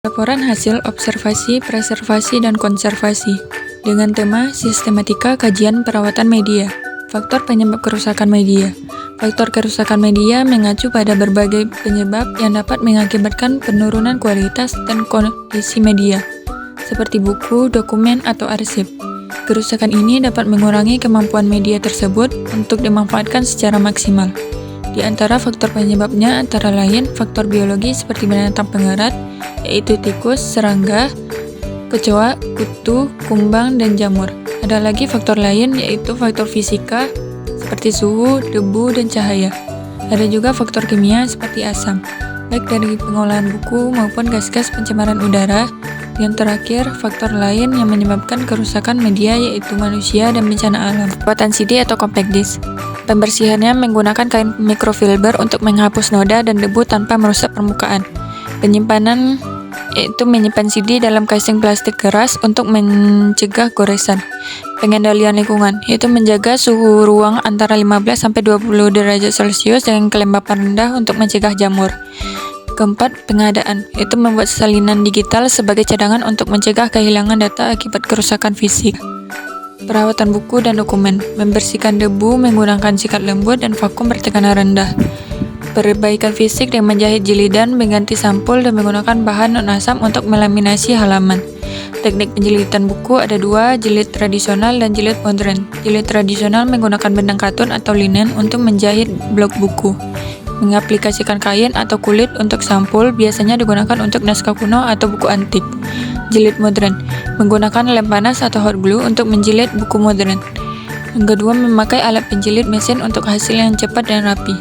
Laporan hasil observasi, preservasi, dan konservasi dengan tema Sistematika Kajian Perawatan Media. Faktor penyebab kerusakan media. Faktor kerusakan media mengacu pada berbagai penyebab yang dapat mengakibatkan penurunan kualitas dan kondisi media, seperti buku, dokumen, atau arsip. Kerusakan ini dapat mengurangi kemampuan media tersebut untuk dimanfaatkan secara maksimal. Di antara faktor penyebabnya antara lain faktor biologi seperti binatang pengerat, yaitu tikus, serangga, kecoa, kutu, kumbang, dan jamur. Ada lagi faktor lain yaitu faktor fisika seperti suhu, debu, dan cahaya. Ada juga faktor kimia seperti asam, baik dari pengolahan buku maupun gas-gas pencemaran udara. Yang terakhir, faktor lain yang menyebabkan kerusakan media yaitu manusia dan bencana alam. Pembuatan CD atau compact disc. Pembersihannya menggunakan kain microfiber untuk menghapus noda dan debu tanpa merusak permukaan. Penyimpanan yaitu menyimpan CD dalam casing plastik keras untuk mencegah goresan. Pengendalian lingkungan yaitu menjaga suhu ruang antara 15-20 derajat Celcius dengan kelembapan rendah untuk mencegah jamur. Keempat, pengadaan yaitu membuat salinan digital sebagai cadangan untuk mencegah kehilangan data akibat kerusakan fisik. Perawatan buku dan dokumen, membersihkan debu menggunakan sikat lembut dan vakum bertekanan rendah. Perbaikan fisik dengan menjahit jilidan, mengganti sampul, dan menggunakan bahan non-asam untuk melaminasi halaman. Teknik penjilitan buku ada dua, jilid tradisional dan jilid modern. Jilid tradisional menggunakan benang katun atau linen untuk menjahit blok buku. Mengaplikasikan kain atau kulit untuk sampul, biasanya digunakan untuk naskah kuno atau buku antik. Jilid modern, menggunakan lem panas atau hot glue untuk menjilid buku modern. Yang kedua, memakai alat penjilid mesin untuk hasil yang cepat dan rapi.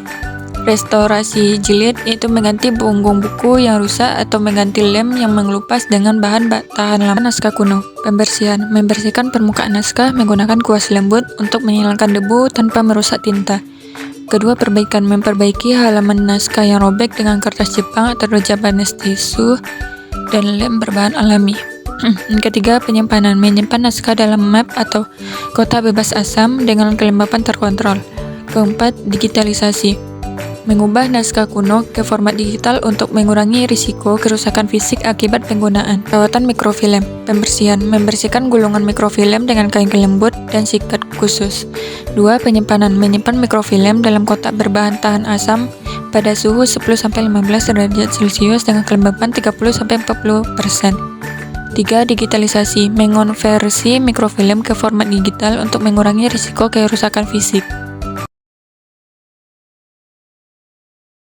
Restorasi jilid yaitu mengganti punggung buku yang rusak atau mengganti lem yang mengelupas dengan bahan tahan lama naskah kuno. Pembersihan, membersihkan permukaan naskah menggunakan kuas lembut untuk menghilangkan debu tanpa merusak tinta. Kedua, perbaikan, memperbaiki halaman naskah yang robek dengan kertas Jepang atau Japanese tisu dan lem berbahan alami. Ketiga, penyimpanan, menyimpan naskah dalam map atau kotak bebas asam dengan kelembapan terkontrol. Keempat, digitalisasi, mengubah naskah kuno ke format digital untuk mengurangi risiko kerusakan fisik akibat penggunaan. Perawatan mikrofilm, pembersihan, membersihkan gulungan mikrofilm dengan kain lembut dan sikat khusus. 2. Penyimpanan, menyimpan mikrofilm dalam kotak berbahan tahan asam pada suhu 10-15 derajat Celcius dengan kelembapan 30-40%. 3. Digitalisasi, mengonversi mikrofilm ke format digital untuk mengurangi risiko kerusakan fisik.